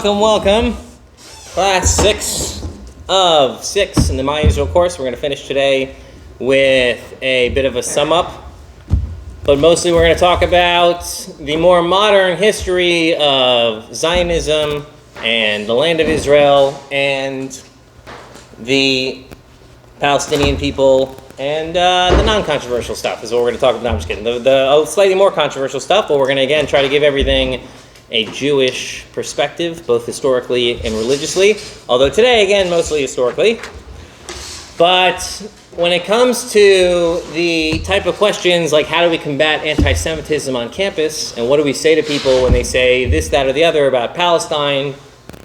Welcome. Class 6 of 6 in the My Israel course. We're going to finish today with a bit of a sum up. But mostly we're going to talk about the more modern history of Zionism and the land of Israel and the Palestinian people and the non-controversial stuff is what we're going to talk about. No, I'm just kidding. The slightly more controversial stuff, but we're going to, again, try to give everything a Jewish perspective, both historically and religiously. Although today, again, mostly historically. But when it comes to the type of questions like how do we combat anti-Semitism on campus, and what do we say to people when they say this, that, or the other about Palestine,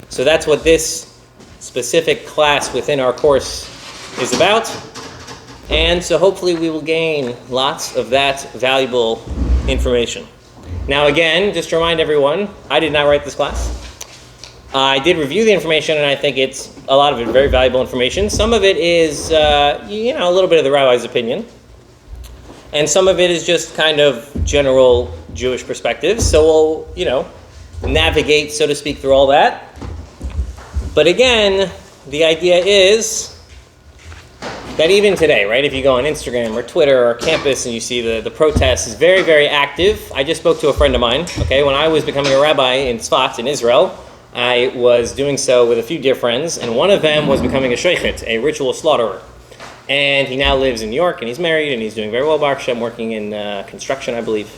so that's what this specific class within our course is about. And so hopefully we will gain lots of that valuable information. Now again, just to remind everyone, I did not write this class. I did review the information, and I think it's a lot of it very valuable information. Some of it is, a little bit of the rabbi's opinion. And some of it is just kind of general Jewish perspectives. So we'll, navigate, so to speak, through all that. But again, the idea is that even today, right, if you go on Instagram or Twitter or campus and you see the protest is very, very active. I just spoke to a friend of mine, okay? When I was becoming a rabbi in Tzfat in Israel, I was doing so with a few dear friends, and one of them was becoming a shochet, a ritual slaughterer. And he now lives in New York, and he's married, and he's doing very well, Baruch Hashem, working in construction, I believe.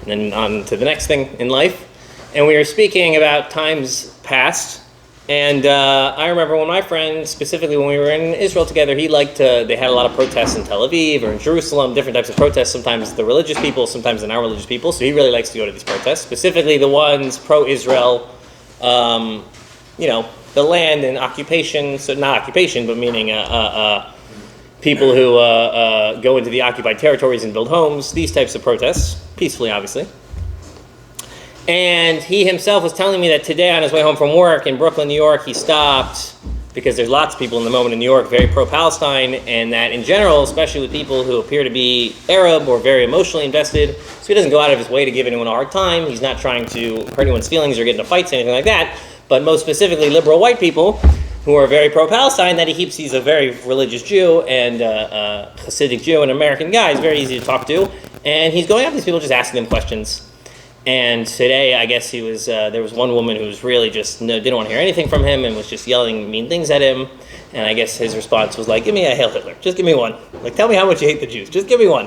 And then on to the next thing in life. And we were speaking about times past. And I remember when my friend, specifically when we were in Israel together, they had a lot of protests in Tel Aviv or in Jerusalem, different types of protests, sometimes the religious people, sometimes the non-religious people. So he really likes to go to these protests, specifically the ones pro-Israel, the land and occupation, so not occupation, but meaning people who go into the occupied territories and build homes, these types of protests, peacefully, obviously. And he himself was telling me that today on his way home from work in Brooklyn, New York, he stopped because there's lots of people in the moment in New York very pro-Palestine, and that in general, especially with people who appear to be Arab or very emotionally invested, so he doesn't go out of his way to give anyone a hard time. He's not trying to hurt anyone's feelings or get into fights or anything like that, but most specifically liberal white people who are very pro-Palestine, that he's a very religious Jew and a Hasidic Jew, an American guy. He's very easy to talk to, and he's going up to these people just asking them questions. And today, I guess there was one woman who was really just didn't want to hear anything from him and was just yelling mean things at him. And I guess his response was like, give me a Hail Hitler. Just give me one. Like, tell me how much you hate the Jews. Just give me one.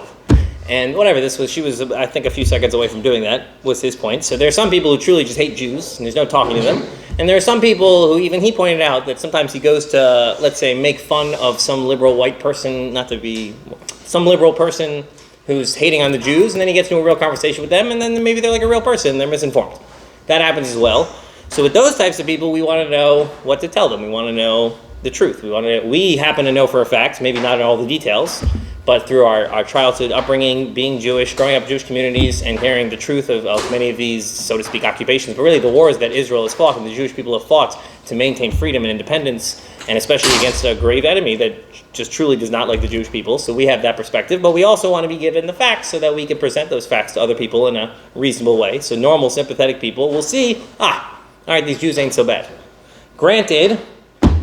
And whatever, she was, I think, a few seconds away from doing that, was his point. So there are some people who truly just hate Jews, and there's no talking to them. And there are some people who, even he pointed out, that sometimes he goes to, let's say, make fun of some liberal white person, some liberal person who's hating on the Jews, and then he gets into a real conversation with them, and then maybe they're like a real person, they're misinformed. That happens as well. So with those types of people, we want to know what to tell them. We want to know the truth. We happen to know for a fact, maybe not in all the details, but through our childhood upbringing, being Jewish, growing up in Jewish communities, and hearing the truth of many of these, so to speak, occupations, but really the wars that Israel has fought and the Jewish people have fought to maintain freedom and independence, and especially against a grave enemy that just truly does not like the Jewish people. So we have that perspective, but we also want to be given the facts so that we can present those facts to other people in a reasonable way. So normal, sympathetic people will see, all right, these Jews ain't so bad. Granted,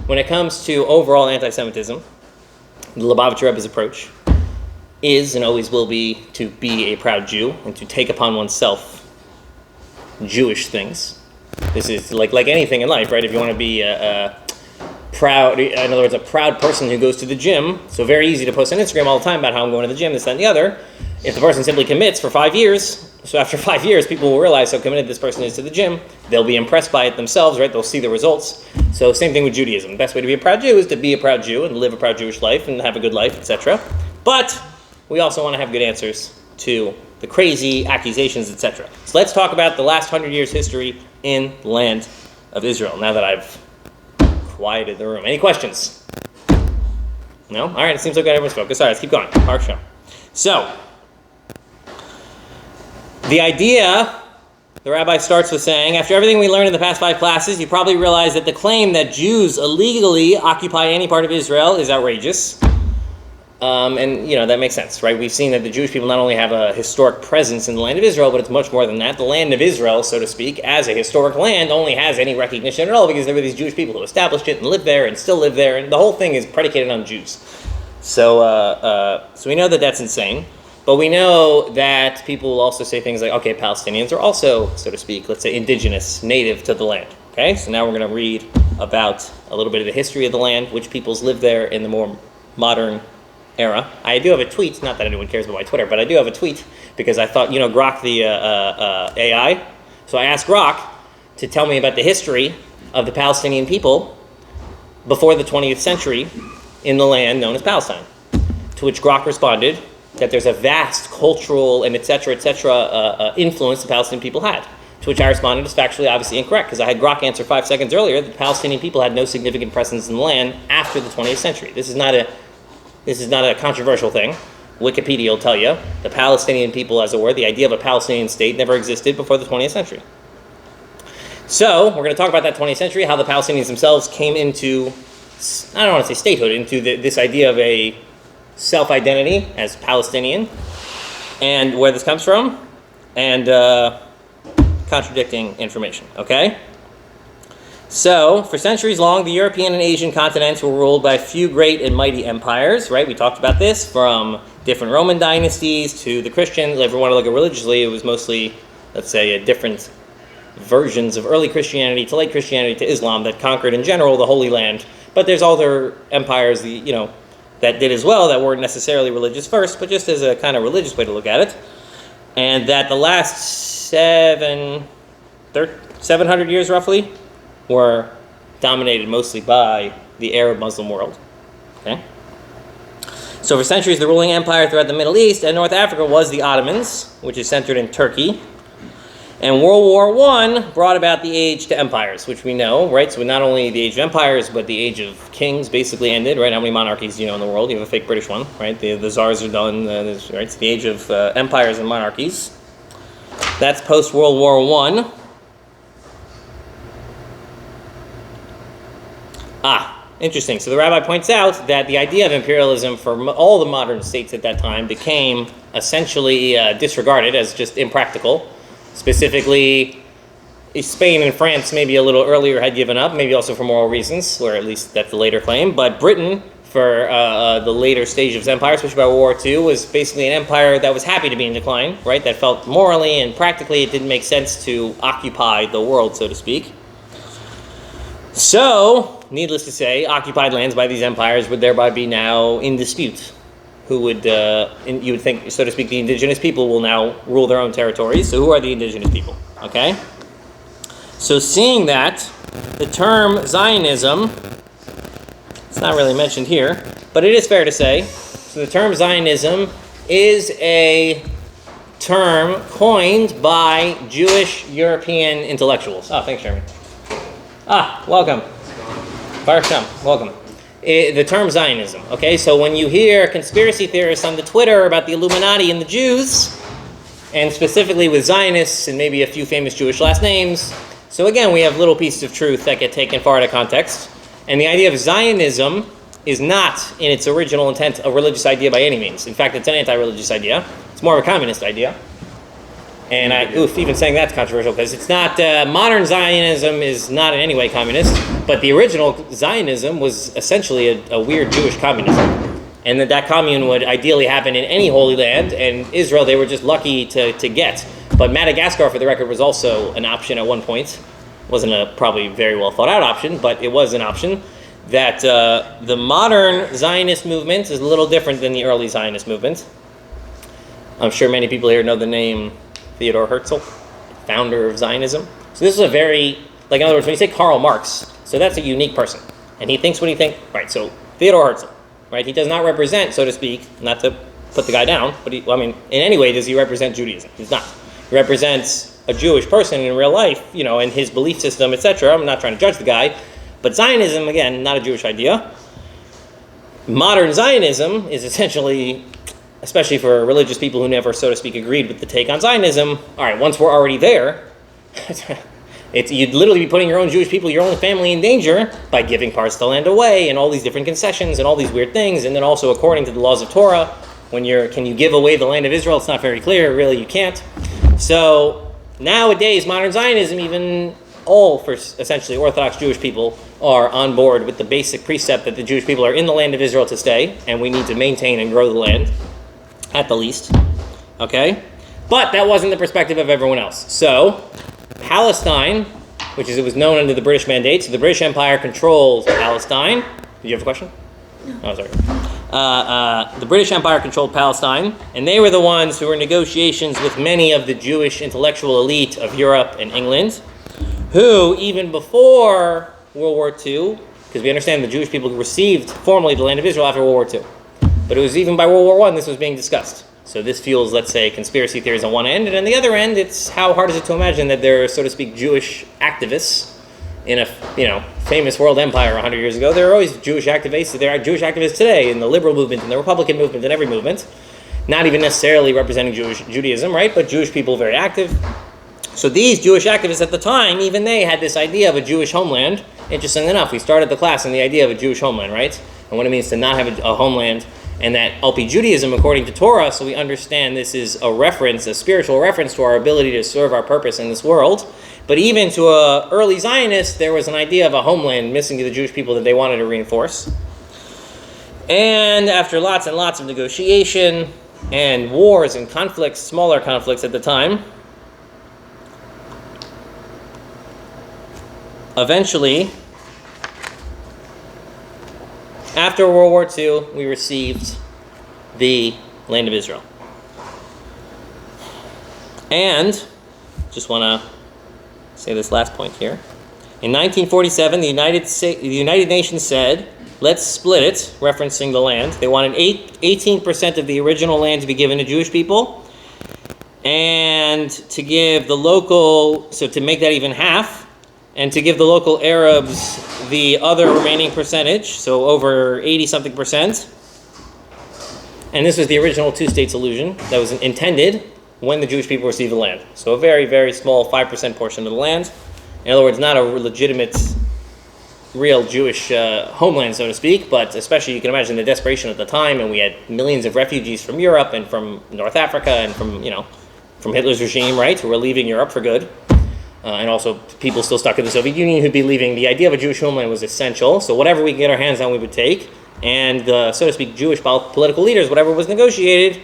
when it comes to overall anti-Semitism, the Lubavitcher Rebbe's approach is and always will be to be a proud Jew and to take upon oneself Jewish things. This is like anything in life, right? If you want to be proud, in other words, a proud person who goes to the gym, so very easy to post on Instagram all the time about how I'm going to the gym, this, that, and the other. If the person simply commits for 5 years, so after 5 years, people will realize how committed this person is to the gym. They'll be impressed by it themselves, right? They'll see the results. So same thing with Judaism. The best way to be a proud Jew is to be a proud Jew and live a proud Jewish life and have a good life, etc. But we also want to have good answers to the crazy accusations, etc. So let's talk about the last 100 years history in the land of Israel, now that I've quieted the room. Any questions? No? All right, it seems like everyone's focused. All right, let's keep going. Our show. So, the idea, the rabbi starts with saying, after everything we learned in the past 5 classes, you probably realize that the claim that Jews illegally occupy any part of Israel is outrageous. And that makes sense, right? We've seen that the Jewish people not only have a historic presence in the land of Israel, but it's much more than that. The land of Israel, so to speak, as a historic land, only has any recognition at all because there were these Jewish people who established it and lived there and still live there, and the whole thing is predicated on Jews. So we know that that's insane, but we know that people will also say things like, okay, Palestinians are also, so to speak, let's say indigenous, native to the land. Okay, so now we're going to read about a little bit of the history of the land, which peoples live there in the more modern era. I do have a tweet, not that anyone cares about my Twitter, but I do have a tweet because I thought, Grok the AI. So I asked Grok to tell me about the history of the Palestinian people before the 20th century in the land known as Palestine. To which Grok responded that there's a vast cultural and et cetera, influence the Palestinian people had. To which I responded is factually obviously incorrect because I had Grok answer 5 seconds earlier that the Palestinian people had no significant presence in the land after the 20th century. This is not a controversial thing. Wikipedia will tell you the Palestinian people, as it were, the idea of a Palestinian state never existed before the 20th century. So we're going to talk about that 20th century, how the Palestinians themselves came into, I don't want to say statehood, into this idea of a self-identity as Palestinian, and where this comes from, and contradicting information, okay? So, for centuries long, the European and Asian continents were ruled by a few great and mighty empires, right? We talked about this, from different Roman dynasties to the Christians. If we want to look at religiously, it was mostly, let's say, different versions of early Christianity to late Christianity to Islam that conquered, in general, the Holy Land. But there's other empires, that did as well, that weren't necessarily religious first, but just as a kind of religious way to look at it. And that the last 700 years, roughly, were dominated mostly by the Arab Muslim world. Okay? So for centuries, the ruling empire throughout the Middle East and North Africa was the Ottomans, which is centered in Turkey. And World War I brought about the age to empires, which we know, right? So not only the age of empires, but the age of kings basically ended, right? How many monarchies do you know in the world? You have a fake British one, right? The czars are done, right? It's the age of empires and monarchies. That's post-World War I. Interesting. So the rabbi points out that the idea of imperialism for all the modern states at that time became essentially disregarded as just impractical. Specifically, Spain and France maybe a little earlier had given up, maybe also for moral reasons, or at least that's the later claim. But Britain, for the later stage of its empire, especially by World War II, was basically an empire that was happy to be in decline, right? That felt morally and practically it didn't make sense to occupy the world, so to speak. So, needless to say, occupied lands by these empires would thereby be now in dispute. Who would, you would think, so to speak, the indigenous people will now rule their own territories. So who are the indigenous people? Okay? So seeing that, the term Zionism, it's not really mentioned here, but it is fair to say, so the term Zionism is a term coined by Jewish European intellectuals. Oh, thanks, Jeremy. Welcome. Welcome. The term Zionism, okay? So when you hear conspiracy theorists on the Twitter about the Illuminati and the Jews, and specifically with Zionists and maybe a few famous Jewish last names, so again, we have little pieces of truth that get taken far out of context. And the idea of Zionism is not, in its original intent, a religious idea by any means. In fact, it's an anti-religious idea. It's more of a communist idea. And even saying that's controversial because it's not, modern Zionism is not in any way communist, but the original Zionism was essentially a weird Jewish communism. And that commune would ideally happen in any Holy Land, and Israel they were just lucky to get. But Madagascar, for the record, was also an option at one point. Wasn't a probably very well thought out option, but it was an option. That the modern Zionist movement is a little different than the early Zionist movement. I'm sure many people here know the name Theodor Herzl, founder of Zionism. So this is a very, in other words, when you say Karl Marx, so that's a unique person. And he thinks what he thinks, right, so Theodor Herzl, right, he does not represent, so to speak, not to put the guy down, but in any way does he represent Judaism? He's not. He represents a Jewish person in real life, and his belief system, etc. I'm not trying to judge the guy, but Zionism, again, not a Jewish idea. Modern Zionism is essentially, especially for religious people who never, so to speak, agreed with the take on Zionism, all right, once we're already there, You'd literally be putting your own Jewish people, your own family in danger by giving parts of the land away and all these different concessions and all these weird things. And then also, according to the laws of Torah, can you give away the land of Israel? It's not very clear. Really, you can't. So nowadays, modern Zionism, even all for essentially Orthodox Jewish people, are on board with the basic precept that the Jewish people are in the land of Israel to stay, and we need to maintain and grow the land, at the least. Okay? But that wasn't the perspective of everyone else. So Palestine, which is it was known under the British mandate, so the British Empire controlled Palestine. Did you have a question? No. Oh, sorry. The British Empire controlled Palestine, and they were the ones who were in negotiations with many of the Jewish intellectual elite of Europe and England, who, even before World War II, because we understand the Jewish people received formally the land of Israel after World War II, but it was even by World War I this was being discussed. So this fuels, let's say, conspiracy theories on one end, and on the other end, it's how hard is it to imagine that there are, so to speak, Jewish activists in a famous world empire 100 years ago. There are always Jewish activists. There are Jewish activists today in the liberal movement, in the Republican movement, in every movement. Not even necessarily representing Judaism, right? But Jewish people very active. So these Jewish activists at the time, even they had this idea of a Jewish homeland. Interestingly enough, we started the class on the idea of a Jewish homeland, right? And what it means to not have a homeland. And that LP Judaism, according to Torah, so we understand this is a reference, a spiritual reference to our ability to serve our purpose in this world. But even to an early Zionist, there was an idea of a homeland missing to the Jewish people that they wanted to reinforce. And after lots and lots of negotiation and wars and conflicts, smaller conflicts at the time, eventually, after World War II, we received the land of Israel. And, just want to say this last point here. In 1947, the United Nations said, let's split it, referencing the land. They wanted 18% of the original land to be given to Jewish people, and to give the local, so to make that even half, and to give the local Arabs the other remaining percentage, so over 80-something%. And this was the original two-state solution that was intended when the Jewish people received the land. So a very, very small 5% portion of the land. In other words, not a legitimate, real Jewish homeland, so to speak, but especially you can imagine the desperation at the time, and we had millions of refugees from Europe and from North Africa and from Hitler's regime, right, who were leaving Europe for good. And also people still stuck in the Soviet Union who'd be leaving. The idea of a Jewish homeland was essential. So whatever we could get our hands on, we would take. And the, so to speak, Jewish political leaders, whatever was negotiated,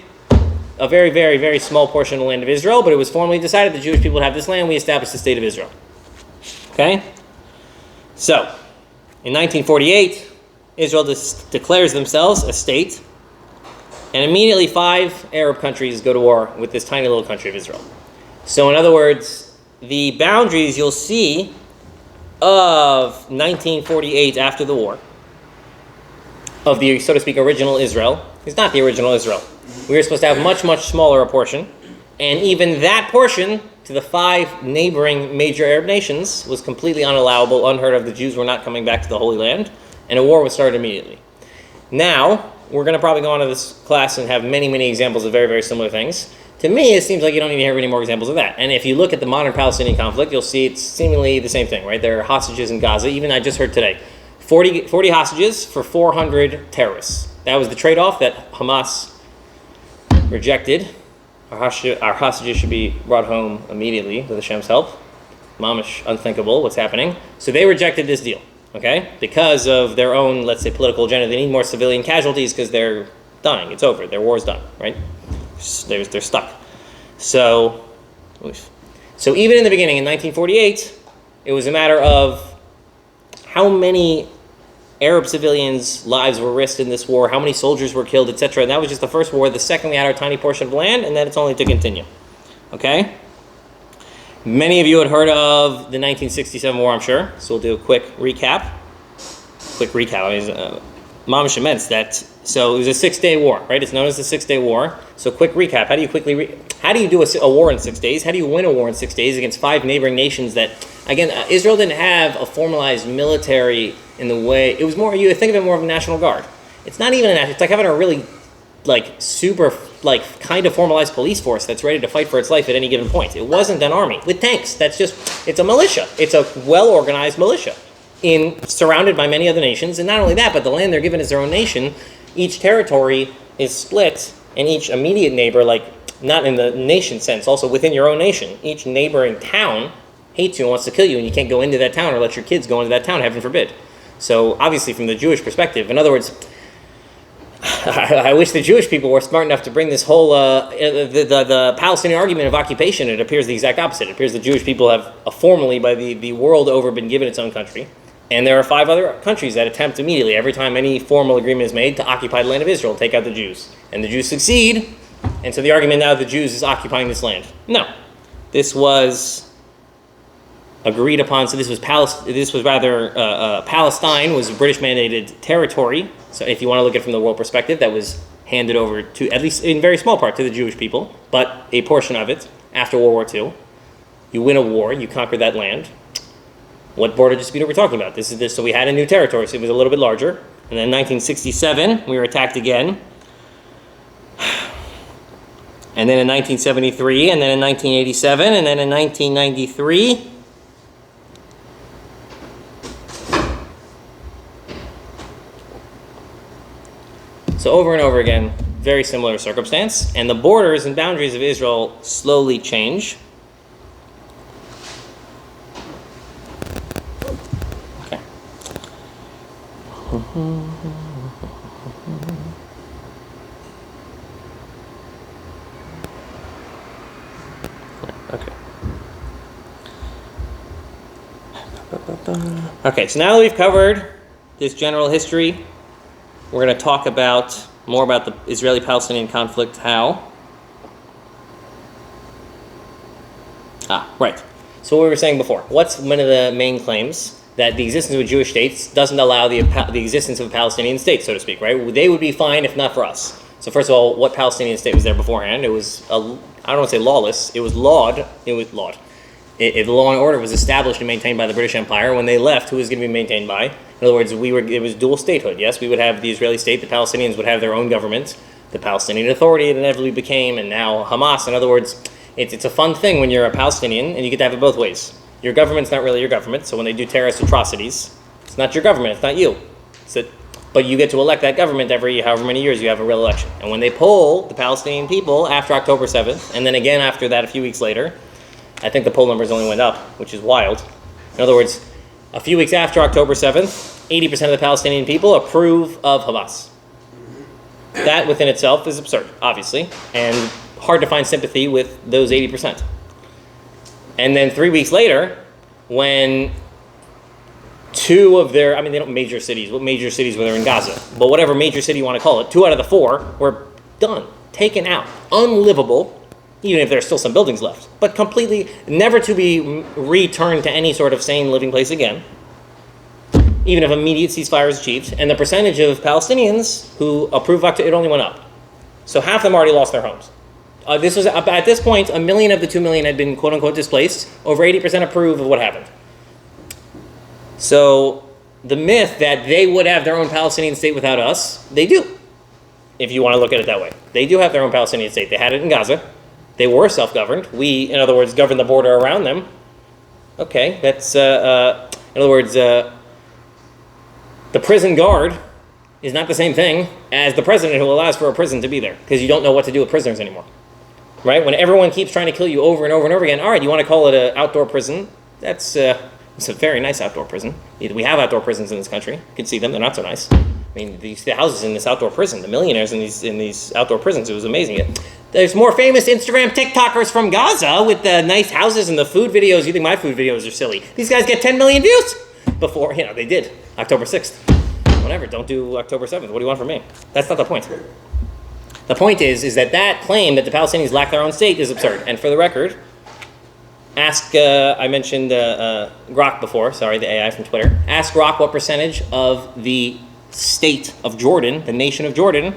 a very, very, very small portion of the land of Israel, but it was formally decided the Jewish people would have this land. We established the state of Israel. Okay? So, in 1948, Israel declares themselves a state, and immediately 5 Arab countries go to war with this tiny little country of Israel. So in other words, the boundaries you'll see of 1948 after the war, of the, so to speak, original Israel, is not the original Israel. We were supposed to have much, much smaller a portion, and even that portion to the 5 neighboring major Arab nations was completely unallowable, unheard of. The Jews were not coming back to the Holy Land, and a war was started immediately. Now, we're going to probably go on to this class and have many, many examples of very, very similar things. To me, it seems like you don't need to have any more examples of that. And if you look at the modern Palestinian conflict, you'll see it's seemingly the same thing, right? There are hostages in Gaza. Even I just heard today, 40 hostages for 400 terrorists. That was the trade-off that Hamas rejected. Our hostages should be brought home immediately with Hashem's help. Mamish, unthinkable what's happening. So they rejected this deal, okay? Because of their own, let's say, political agenda. They need more civilian casualties because they're dying. It's over. Their war's done, right? They're stuck. So even in the beginning, in 1948, it was a matter of how many Arab civilians' lives were risked in this war, how many soldiers were killed, etc. And that was just the first war. The second, we had our tiny portion of land, and then it's only to continue. Okay? Many of you had heard of the 1967 war, I'm sure. So we'll do a quick recap. Mamish immense that. So it was a 6-day war, right? It's known as the 6-day war. So quick recap. How do you how do you do a war in 6 days? How do you win a war in 6 days against 5 neighboring nations that, again, Israel didn't have a formalized military in the way, it was more, you think of it more of a national guard. It's not even it's like having a really super kind of formalized police force that's ready to fight for its life at any given point. It wasn't an army with tanks. It's a militia. It's a well-organized militia surrounded by many other nations. And not only that, but the land they're given is their own nation. Each territory is split, and each immediate neighbor, not in the nation sense, also within your own nation, each neighboring town hates you and wants to kill you, and you can't go into that town or let your kids go into that town, heaven forbid. So obviously from the Jewish perspective, in other words, I wish the Jewish people were smart enough to bring this whole, the Palestinian argument of occupation. It appears the exact opposite. It appears the Jewish people have formally, by the world over, been given its own country. And there are 5 other countries that attempt immediately, every time any formal agreement is made, to occupy the land of Israel, take out the Jews. And the Jews succeed, and so the argument now of the Jews is occupying this land. No. This was agreed upon, so Palestine was a British-mandated territory. So if you want to look at it from the world perspective, that was handed over to, at least in very small part, to the Jewish people, but a portion of it after World War II. You win a war, you conquer that land. What border dispute are we talking about? So we had a new territory, so it was a little bit larger. And then in 1967, we were attacked again. And then in 1973, and then in 1987, and then in 1993. So over and over again, very similar circumstance. And the borders and boundaries of Israel slowly change. Okay. Okay, so now that we've covered this general history, we're going to talk more about the Israeli-Palestinian conflict. How? Right. So what we were saying before. What's one of the main claims? That the existence of a Jewish state doesn't allow the existence of a Palestinian state, so to speak, right? They would be fine if not for us. So first of all, what Palestinian state was there beforehand? It was, I don't want to say lawless, it was lawed. The law and order was established and maintained by the British Empire. When they left, who was going to be maintained by? In other words, it was dual statehood. Yes, we would have the Israeli state, the Palestinians would have their own government, the Palestinian Authority it inevitably became, and now Hamas. In other words, it's a fun thing when you're a Palestinian, and you get to have it both ways. Your government's not really your government, so when they do terrorist atrocities, it's not your government, it's not you. But you get to elect that government every however many years you have a real election. And when they poll the Palestinian people after October 7th, and then again after that a few weeks later, I think the poll numbers only went up, which is wild. In other words, a few weeks after October 7th, 80% of the Palestinian people approve of Hamas. That within itself is absurd, obviously, and hard to find sympathy with those 80%. And then 3 weeks later, when two of their, they don't major cities, what major cities were there in Gaza? But whatever major city you want to call it, 2 out of the 4 were done, taken out, unlivable, even if there's still some buildings left, but completely never to be returned to any sort of sane living place again, even if immediate ceasefire is achieved. And the percentage of Palestinians who approve of it only went up. So half of them already lost their homes. This was at this point, 1 million of the 2 million had been quote unquote displaced. Over 80% approve of what happened. So the myth that they would have their own Palestinian state without us, they do. If you want to look at it that way, they do have their own Palestinian state. They had it in Gaza. They were self-governed. We, in other words, governed the border around them. Okay, that's in other words, the prison guard is not the same thing as the president who allows for a prison to be there, because you don't know what to do with prisoners anymore. Right? When everyone keeps trying to kill you over and over and over again, all right, you want to call it an outdoor prison? It's a very nice outdoor prison. We have outdoor prisons in this country. You can see them. They're not so nice. The houses in this outdoor prison, the millionaires in these outdoor prisons, it was amazing. There's more famous Instagram TikTokers from Gaza with the nice houses and the food videos. You think my food videos are silly. These guys get 10 million views before, they did. October 6th. Whatever, don't do October 7th. What do you want from me? That's not the point. The point is that claim that the Palestinians lack their own state is absurd. And for the record, ask, I mentioned Grok before, the AI from Twitter. Ask Grok what percentage of the state of Jordan, the nation of Jordan,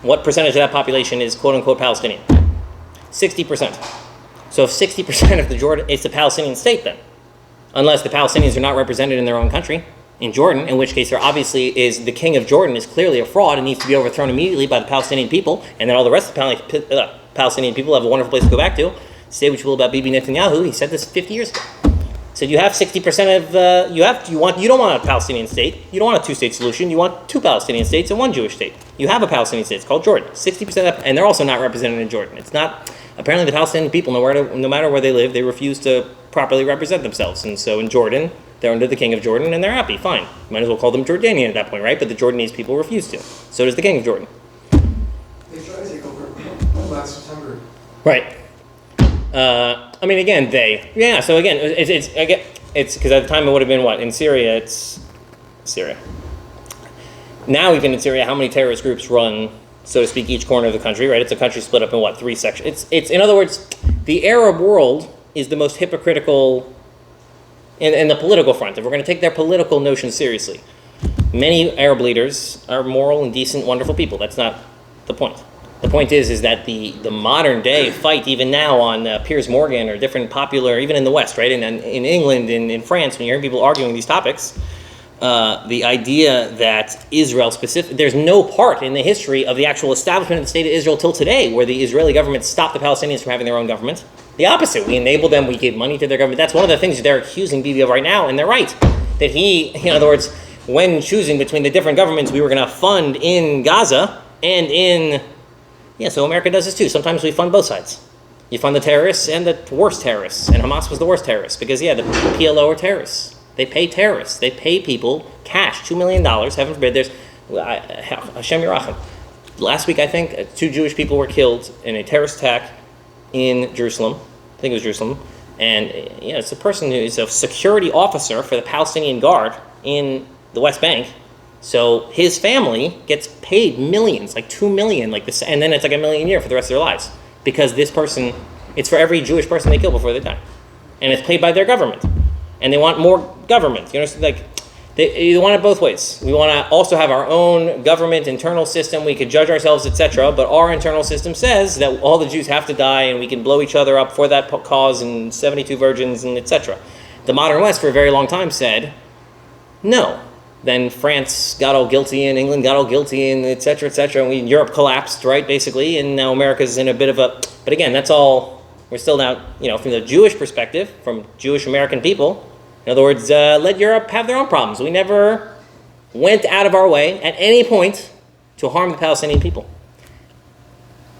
what percentage of that population is quote-unquote Palestinian? 60%. So if 60% of the Jordan, it's a Palestinian state then. Unless the Palestinians are not represented in their own country. in Jordan, in which case there obviously is the king of Jordan is clearly a fraud and needs to be overthrown immediately by the Palestinian people, and then all the rest of the Palestinian people have a wonderful place to go back to. Say what you will about Bibi Netanyahu, he said this 50 years ago. So you have 60% of you don't want a Palestinian state. You don't want a two-state solution. You want two Palestinian states and one Jewish state. You have a Palestinian state. It's called Jordan. 60%, and they're also not represented in Jordan. It's not. Apparently, the Palestinian people, no matter where they live, they refuse to properly represent themselves. And so in Jordan, they're under the king of Jordan, and they're happy. Fine. Might as well call them Jordanian at that point, right? But the Jordanese people refuse to. So does the king of Jordan. They tried to take over last September. Right. I mean, again, So again, it's because at the time it would have been what in Syria. It's Syria. Now even in Syria, how many terrorist groups run, so to speak, each corner of the country? Right. It's a country split up in what 3 sections. It's in other words, the Arab world is the most hypocritical in the political front. If we're going to take their political notions seriously, many Arab leaders are moral and decent, wonderful people. That's not the point. The point is that the modern day fight, even now on Piers Morgan or different popular, even in the West, right, in England, in France, when you hear people arguing these topics, the idea that Israel there's no part in the history of the actual establishment of the state of Israel till today where the Israeli government stopped the Palestinians from having their own government. The opposite, we enabled them, we gave money to their government. That's one of the things they're accusing Bibi of right now, and they're right. That in other words, when choosing between the different governments we were going to fund in Gaza and in... Yeah, so America does this too. Sometimes we fund both sides. You fund the terrorists and the worst terrorists. And Hamas was the worst terrorist because, the PLO are terrorists. They pay terrorists. They pay people cash, $2 million. Heaven forbid. There's Hashem Yerachem. Last week, I think, 2 Jewish people were killed in a terrorist attack in Jerusalem. I think it was Jerusalem. And, it's a person who is a security officer for the Palestinian Guard in the West Bank. So his family gets paid millions, like $2 million, like this, and then it's like $1 million a year for the rest of their lives because this person, it's for every Jewish person they kill before they die, and it's paid by their government, and they want more government. You know, like they want it both ways. We want to also have our own government internal system. We could judge ourselves, etc. But our internal system says that all the Jews have to die, and we can blow each other up for that cause, and 72 virgins, and etc. The modern West, for a very long time, said no. Then France got all guilty and England got all guilty and et cetera, and Europe collapsed, right, basically, and now America's in a bit of a... But again, that's all... We're still now, from the Jewish perspective, from Jewish American people, in other words, let Europe have their own problems. We never went out of our way at any point to harm the Palestinian people.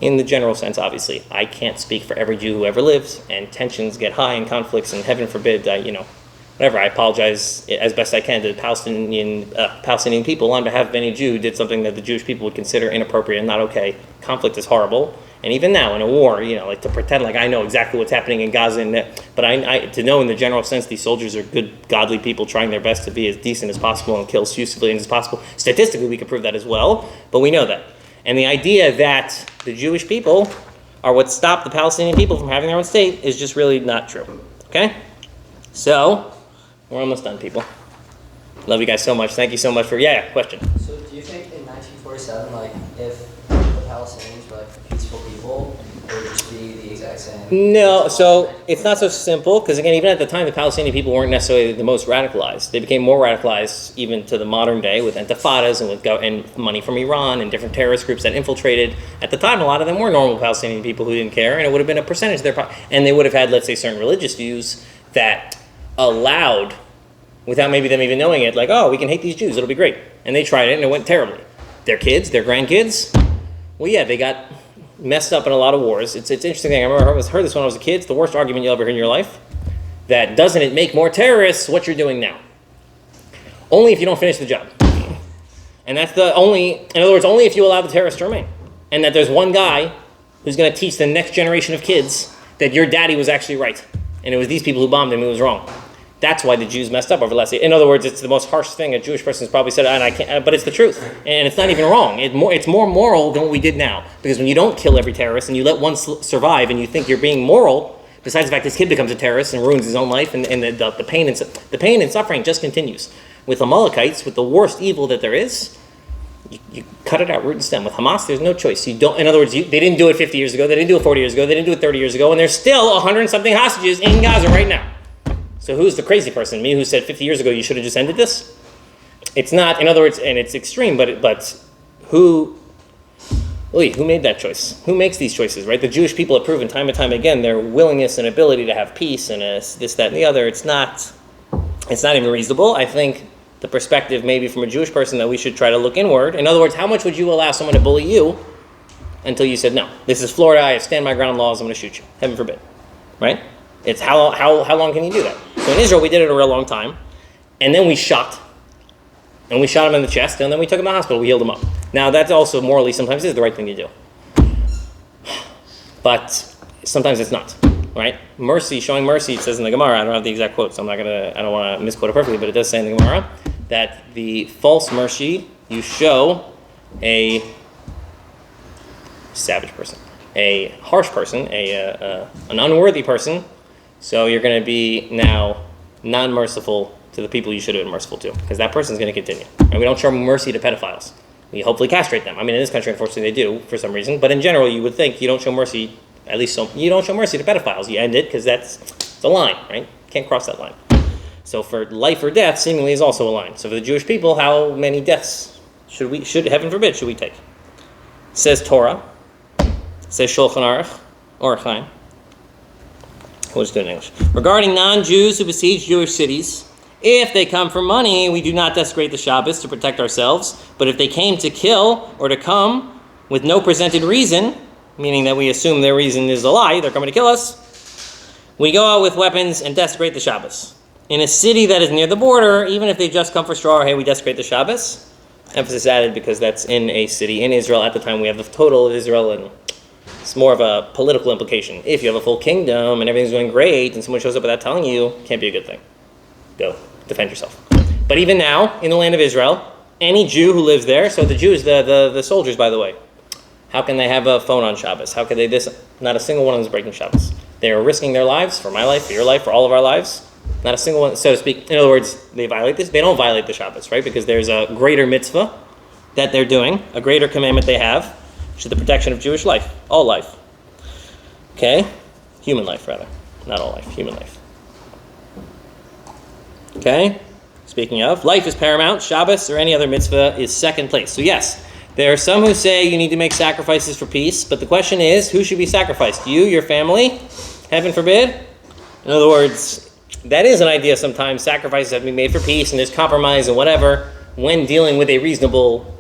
In the general sense, obviously. I can't speak for every Jew who ever lives, and tensions get high and conflicts, and heaven forbid, whatever, I apologize as best I can to the Palestinian people on behalf of any Jew who did something that the Jewish people would consider inappropriate and not okay. Conflict is horrible. And even now in a war, like to pretend like I know exactly what's happening in Gaza, but I to know in the general sense these soldiers are good, godly people trying their best to be as decent as possible and kill as few civilians as possible. Statistically, we can prove that as well, but we know that. And the idea that the Jewish people are what stopped the Palestinian people from having their own state is just really not true. Okay? So... We're almost done, people. Love you guys so much. Thank you so much for... Yeah, question. So do you think in 1947, if the Palestinians were, peaceful people, it would just be the exact same? No, so it's not so simple, because again, even at the time, the Palestinian people weren't necessarily the most radicalized. They became more radicalized even to the modern day with intifadas and money from Iran and different terrorist groups that infiltrated. At the time, a lot of them were normal Palestinian people who didn't care, and it would have been a percentage of their... And they would have had, let's say, certain religious views that... allowed, without maybe them even knowing it, like, oh, we can hate these Jews, it'll be great. And they tried it and it went terribly. Their kids, their grandkids, well, yeah, they got messed up in a lot of wars. It's an interesting thing. I remember I heard this when I was a kid. It's the worst argument you'll ever hear in your life. That doesn't it make more terrorists what you're doing now? Only if you don't finish the job. And that's in other words, only if you allow the terrorists to remain. And that there's one guy who's going to teach the next generation of kids that your daddy was actually right. And it was these people who bombed him who was wrong. That's why the Jews messed up over the last... In other words, it's the most harsh thing a Jewish person has probably said, and I can't, but it's the truth. And it's not even wrong. It's more moral than what we did now. Because when you don't kill every terrorist and you let one survive and you think you're being moral, besides the fact this kid becomes a terrorist and ruins his own life, and the pain and suffering just continues. With Amalekites, with the worst evil that there is, you cut it out root and stem. With Hamas, there's no choice. In other words, they didn't do it 50 years ago, they didn't do it 40 years ago, they didn't do it 30 years ago, and there's still 100 and something hostages in Gaza right now. So who's the crazy person? Me who said 50 years ago you should have just ended this? it's not, in other words, and it's extreme, but who made that choice? Who makes these choices, right? The Jewish people have proven time and time again their willingness and ability to have peace and this, that, and the other. It's not even reasonable. I think the perspective maybe from a Jewish person that we should try to look inward. In other words, how much would you allow someone to bully you until you said, no, this is Florida, I stand my ground laws, I'm going to shoot you. Heaven forbid, right? It's how long can you do that? So in Israel, we did it a real long time, and then we shot. And we shot him in the chest, and then we took him to the hospital. We healed him up. Now, that's also morally sometimes is the right thing to do. But sometimes it's not, right? Mercy, showing mercy, it says in the Gemara, I don't have the exact quote, so I don't want to misquote it perfectly, but it does say in the Gemara that the false mercy you show a savage person, a harsh person, an unworthy person, so you're going to be now non-merciful to the people you should have been merciful to, because that person is going to continue. And we don't show mercy to pedophiles. We hopefully castrate them. I mean, in this country, unfortunately, they do for some reason. But in general, you would think you don't show mercy, you don't show mercy to pedophiles. You end it because it's a line, right? You can't cross that line. So for life or death, seemingly is also a line. So for the Jewish people, how many deaths should heaven forbid, should we take? Says Torah. Says Shulchan Aruch, Orach Chaim. We'll just do it in English. Regarding non-Jews who besiege Jewish cities, if they come for money, we do not desecrate the Shabbos to protect ourselves. But if they came to kill or to come with no presented reason, meaning that we assume their reason is a lie, they're coming to kill us, we go out with weapons and desecrate the Shabbos. In a city that is near the border, even if they just come for straw or hay, we desecrate the Shabbos. Emphasis added because that's in a city in Israel. At the time, we have the total of Israel, and it's more of a political implication. If you have a full kingdom and everything's going great and someone shows up without telling you, can't be a good thing. Go defend yourself. But even now, in the land of Israel, any Jew who lives there, so the Jews, the soldiers, by the way, how can they have a phone on Shabbos? How can they this? Not a single one of them is breaking Shabbos. They are risking their lives, for my life, for your life, for all of our lives. Not a single one, so to speak. In other words, they violate this. They don't violate the Shabbos, right? Because there's a greater mitzvah that they're doing, a greater commandment they have, which is the protection of Jewish life, all life. Okay? Human life, rather. Not all life, human life. Okay? Speaking of, life is paramount. Shabbos or any other mitzvah is second place. So yes, there are some who say you need to make sacrifices for peace, but the question is, who should be sacrificed? You, your family? Heaven forbid? In other words, that is an idea sometimes. Sacrifices have to be made for peace, and there's compromise and whatever when dealing with a reasonable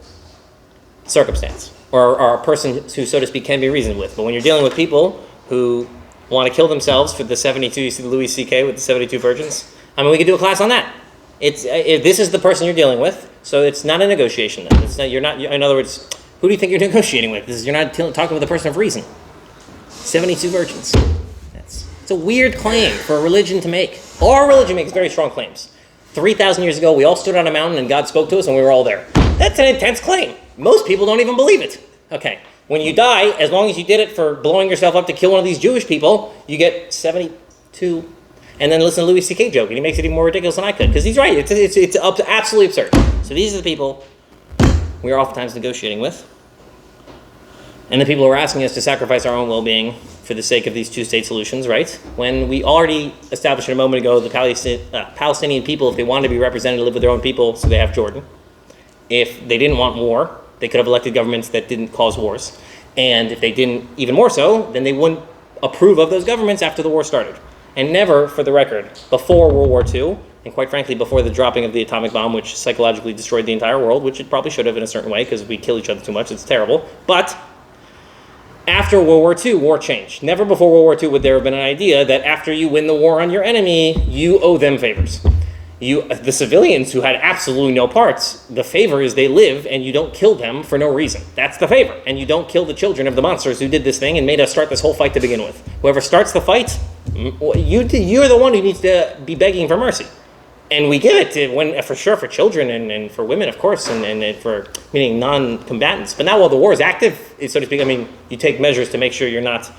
circumstance, or a person who, so to speak, can be reasoned with. But when you're dealing with people who want to kill themselves for the 72, you see the Louis C.K. with the 72 virgins? I mean, we could do a class on that. If this is the person you're dealing with, so it's not a negotiation then. It's not, in other words, who do you think you're negotiating with? You're not talking with a person of reason. 72 virgins. It's a weird claim for a religion to make. Our religion makes very strong claims. 3,000 years ago, we all stood on a mountain and God spoke to us and we were all there. That's an intense claim. Most people don't even believe it. Okay, when you die, as long as you did it for blowing yourself up to kill one of these Jewish people, you get 72. And then listen to Louis C.K. joke, and he makes it even more ridiculous than I could, because he's right. It's absolutely absurd. So these are the people we are oftentimes negotiating with. And the people who are asking us to sacrifice our own well-being for the sake of these two-state solutions, right? When we already established a moment ago the Palestinian people, if they wanted to be represented, live with their own people, so they have Jordan. If they didn't want war, they could have elected governments that didn't cause wars. And if they didn't, even more so, then they wouldn't approve of those governments after the war started. And never, for the record, before World War II, and quite frankly, before the dropping of the atomic bomb, which psychologically destroyed the entire world, which it probably should have in a certain way, because we kill each other too much, it's terrible. But after World War II, war changed. Never before World War II would there have been an idea that after you win the war on your enemy, you owe them favors. The civilians who had absolutely no parts, the favor is they live and you don't kill them for no reason. That's the favor. And you don't kill the children of the monsters who did this thing and made us start this whole fight to begin with. Whoever starts the fight, you're the one who needs to be begging for mercy. And we give it to, for sure, for children and for women, of course, and for, meaning non-combatants. But now while the war is active, so to speak, I mean, you take measures to make sure you're not.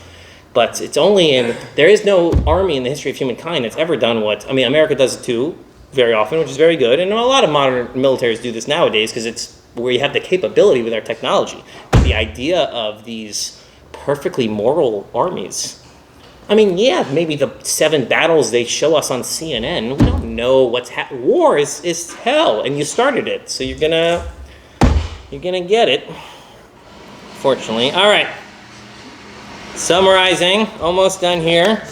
But it's only there is no army in the history of humankind that's ever done what, I mean, America does it too, very often, which is very good. And a lot of modern militaries do this nowadays because it's where you have the capability with our technology. But the idea of these perfectly moral armies, I mean, yeah, maybe the 7 battles they show us on CNN, we don't know what's war is hell, and you started it, so you're gonna get it. Fortunately. All right. Summarizing, almost done here.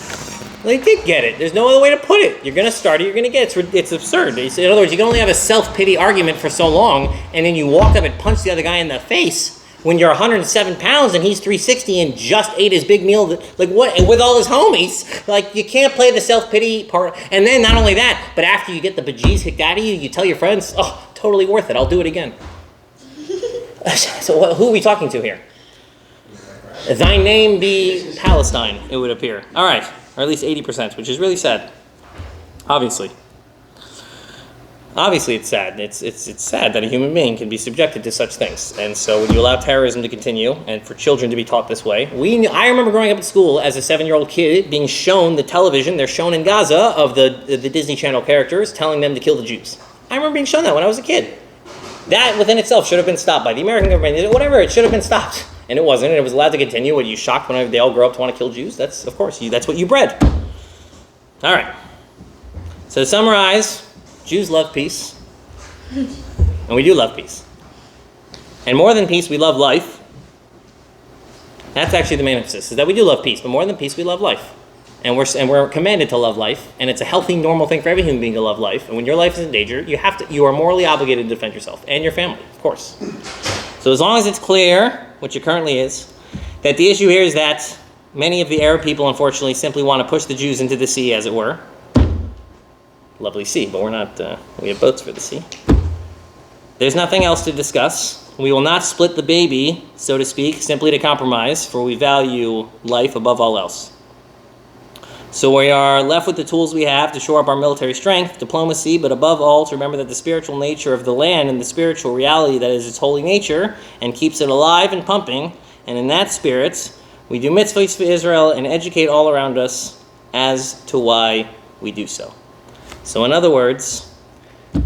They did get it. There's no other way to put it. You're gonna start it, you're gonna get it. It's absurd. In other words, you can only have a self-pity argument for so long, and then you walk up and punch the other guy in the face when you're 107 pounds and he's 360 and just ate his big meal, like what, with all his homies. Like, you can't play the self-pity part. And then not only that, but after you get the bejeez kicked out of you, you tell your friends, oh, totally worth it, I'll do it again. So who are we talking to here? Thy name be Palestine, it would appear. All right, or at least 80%, which is really sad, obviously. Obviously, it's sad. It's sad that a human being can be subjected to such things. And so when you allow terrorism to continue and for children to be taught this way, I remember growing up at school as a 7-year-old kid being shown the television, they're shown in Gaza, of the Disney Channel characters telling them to kill the Jews. I remember being shown that when I was a kid. That within itself should have been stopped by the American government. Whatever, it should have been stopped. And it wasn't, and it was allowed to continue. Were you shocked when they all grow up to want to kill Jews? That's, of course, that's what you bred. All right. So to summarize, Jews love peace, and we do love peace. And more than peace, we love life. That's actually the main emphasis, is that we do love peace, but more than peace, we love life. And we're commanded to love life, and it's a healthy, normal thing for every human being to love life. And when your life is in danger, you are morally obligated to defend yourself and your family, of course. So as long as it's clear, which it currently is, that the issue here is that many of the Arab people, unfortunately, simply want to push the Jews into the sea, as it were. Lovely sea, but we're not, we have boats for the sea. There's nothing else to discuss. We will not split the baby, so to speak, simply to compromise, for we value life above all else. So we are left with the tools we have to shore up our military strength, diplomacy, but above all to remember that the spiritual nature of the land and the spiritual reality that is its holy nature and keeps it alive and pumping, and in that spirit, we do mitzvahs for Israel and educate all around us as to why we do so. So in other words,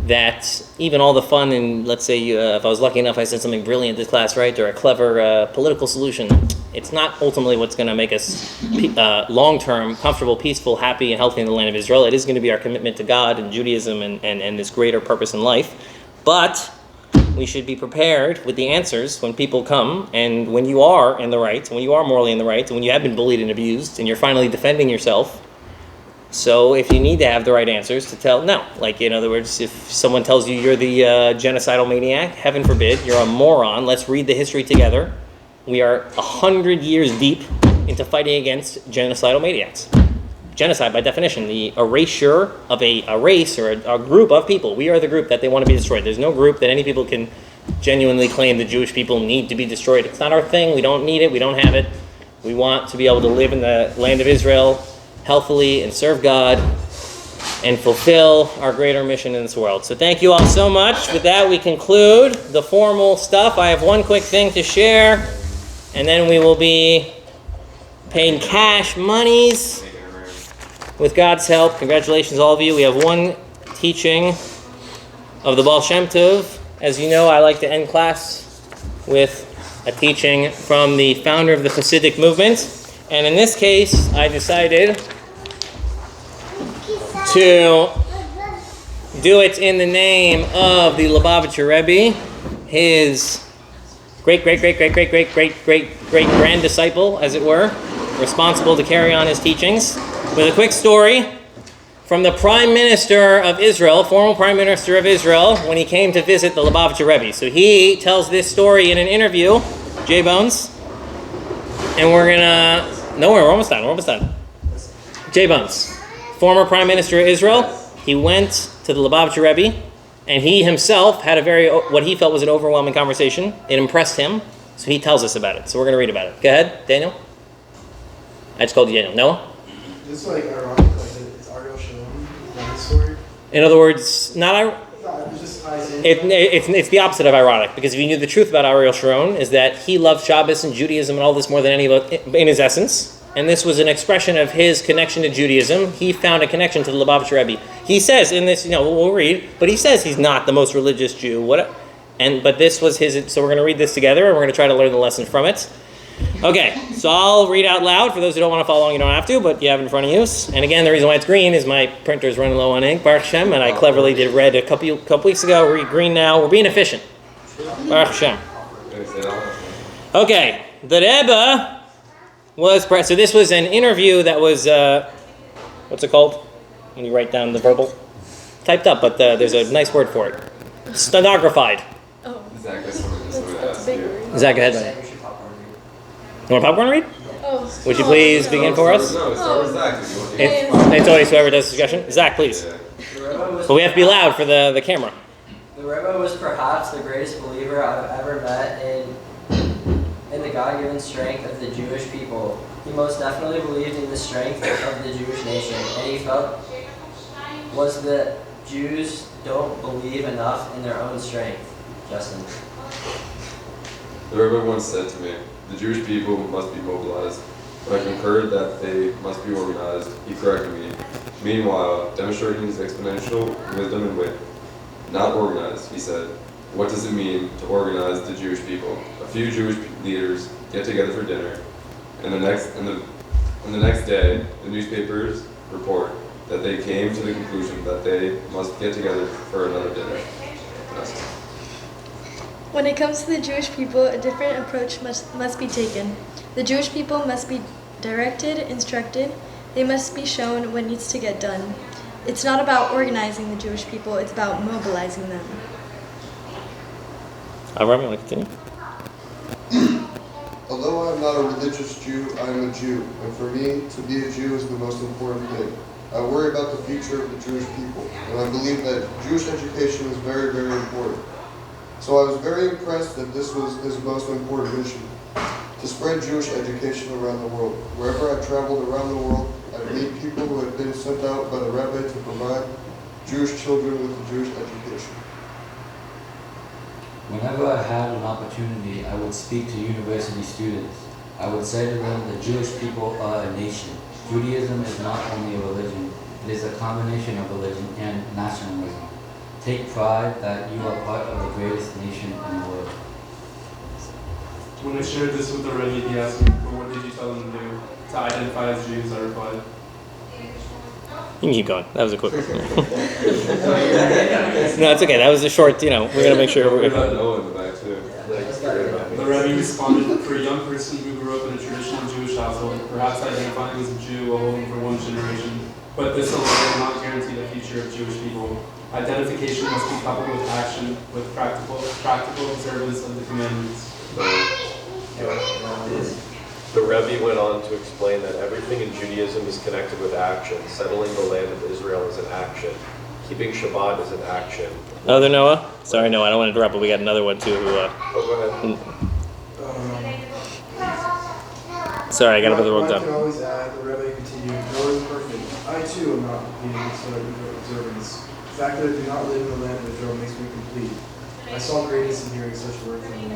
that even all the fun and, let's say, if I was lucky enough I said something brilliant this class, right, or a clever political solution, it's not ultimately what's going to make us long-term, comfortable, peaceful, happy, and healthy in the land of Israel. It is going to be our commitment to God and Judaism and this greater purpose in life. But we should be prepared with the answers when people come, and when you are in the right, when you are morally in the right, and when you have been bullied and abused, and you're finally defending yourself. So if you need to have the right answers to tell, no. Like, in other words, if someone tells you you're the genocidal maniac, heaven forbid, you're a moron, let's read the history together. We are 100 years deep into fighting against genocidal maniacs. Genocide, by definition, the erasure of a race or a group of people. We are the group that they want to be destroyed. There's no group that any people can genuinely claim the Jewish people need to be destroyed. It's not our thing. We don't need it. We don't have it. We want to be able to live in the land of Israel healthily and serve God and fulfill our greater mission in this world. So thank you all so much. With that, we conclude the formal stuff. I have one quick thing to share, and then we will be paying cash monies with God's help. Congratulations, all of you. We have one teaching of the Baal Shem Tov. As you know, I like to end class with a teaching from the founder of the Hasidic movement. And in this case, I decided to do it in the name of the Lubavitcher Rebbe, his great-great-great-great-great-great-great-great-grand disciple, as it were, responsible to carry on his teachings, with a quick story from the Prime Minister of Israel, former Prime Minister of Israel, when he came to visit the Lubavitcher Rebbe. So he tells this story in an interview, J-Bones, and we're almost done. J-Bones, former Prime Minister of Israel, he went to the Lubavitcher Rebbe, and he himself had what he felt was an overwhelming conversation. It impressed him, so he tells us about it. So we're going to read about it. Go ahead, Daniel. I just called you Daniel. Noah? This is like ironic, like it's Ariel Sharon, that story. In other words, not ironic. No, it just ties in. It's the opposite of ironic, because if you knew the truth about Ariel Sharon, is that he loved Shabbos and Judaism and all this more than any of it in his essence, and this was an expression of his connection to Judaism. He found a connection to the Lubavitcher Rebbe. He says in this, we'll read, but he says he's not the most religious Jew. But this was his. So we're going to read this together, and we're going to try to learn the lesson from it. Okay, so I'll read out loud. For those who don't want to follow along, you don't have to, but you have it in front of you. And again, the reason why it's green is my printer's running low on ink, Baruch Hashem, and I cleverly did red a couple weeks ago. Read green now. We're being efficient. Baruch Hashem. Okay, the Rebbe was... So this was an interview that was... what's it called? When you write down the verbal? Typed up, but there's a nice word for it. Stenographied. Oh. Zach, that's a big word. Zach, go ahead. You want popcorn to read? Oh. Would you please begin for us? No, start with Zach. It's always whoever does discussion. Zach, please. But we have to be loud for the camera. The Rebbe was perhaps the greatest believer I've ever met in the God-given strength of the Jewish people. He most definitely believed in the strength of the Jewish nation, and he felt was that Jews don't believe enough in their own strength. Justin. The Rebbe once said to me, the Jewish people must be mobilized. When I concurred that they must be organized, he corrected me. Meanwhile, demonstrating his exponential wisdom and wit. Not organized, he said. What does it mean to organize the Jewish people? A few Jewish leaders get together for dinner, and the next day, the newspapers report that they came to the conclusion that they must get together for another dinner. When it comes to the Jewish people, a different approach must be taken. The Jewish people must be directed, instructed. They must be shown what needs to get done. It's not about organizing the Jewish people, it's about mobilizing them. Rabbi, want to continue? Although I am not a religious Jew, I am a Jew, and for me, to be a Jew is the most important thing. I worry about the future of the Jewish people, and I believe that Jewish education is very, very important. So I was very impressed that this was his most important mission, to spread Jewish education around the world. Wherever I traveled around the world, I'd meet people who had been sent out by the rabbi to provide Jewish children with a Jewish education. Whenever I had an opportunity, I would speak to university students. I would say to them that Jewish people are a nation. Judaism is not only a religion, it is a combination of religion and nationalism. Take pride that you are part of the greatest nation in the world. When I shared this with the Rebbe, he asked me, well, what did you tell them to do to identify as Jews? I replied, You can keep going. That was a quick one. No, it's okay. That was a short, we're going to make sure we're... Noah in the back too. the Rebbe responded, for a young person who grew up in a traditional Jewish household, perhaps identifying as a Jew will hold for one generation, but this alone will not guarantee the future of Jewish people. Identification must be coupled with action, with practical observance of the commandments. The Rebbe went on to explain that everything in Judaism is connected with action. Settling the land of Israel is an action. Keeping Shabbat is an action. Other Noah? Sorry, Noah, I don't want to interrupt, but we got another one too. Go ahead. Sorry, I got to put the wrong I can down. always add, the Rebbe continued, no one is perfect. I too am not completing this observance. The fact that I do not live in the land of Israel makes me complete. I saw greatness in hearing such words from you.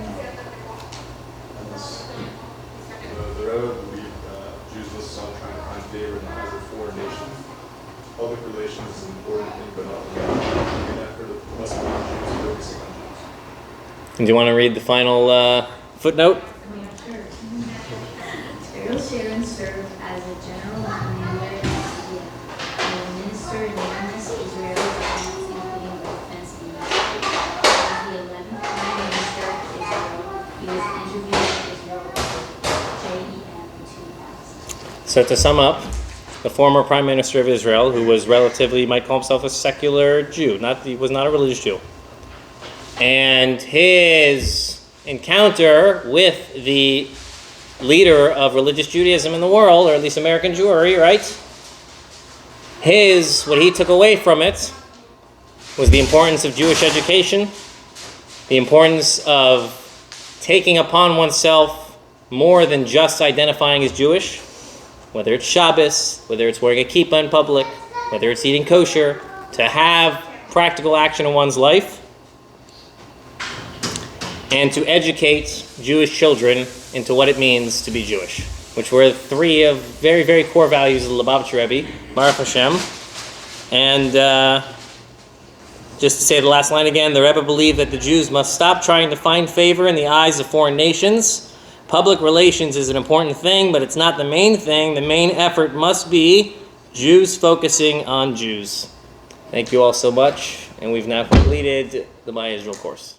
The Rebbe believed that Jews must stop trying to find favor in the eyes of foreign nations. Public relations is an important thing, but not the main effort must be on Jews focusing on Jews. Do you want to read the final footnote? Ariel Sharon served as a general commander in Syria and administered numerous Israeli governments, including the defense ministry. As the 11th Prime Minister of Israel, he was interviewed in Israel by JEM in 2000. So to sum up, the former Prime Minister of Israel, who was relatively, you might call himself a secular Jew, he was not a religious Jew, and his encounter with the leader of religious Judaism in the world, or at least American Jewry, right? What he took away from it was the importance of Jewish education, the importance of taking upon oneself more than just identifying as Jewish, whether it's Shabbos, whether it's wearing a kippah in public, whether it's eating kosher, to have practical action in one's life, and to educate Jewish children into what it means to be Jewish, which were three of very, very core values of the Lubavitcher Rebbe, Baruch Hashem. And just to say the last line again, the Rebbe believed that the Jews must stop trying to find favor in the eyes of foreign nations. Public relations is an important thing, but it's not the main thing. The main effort must be Jews focusing on Jews. Thank you all so much, and we've now completed the My Israel course.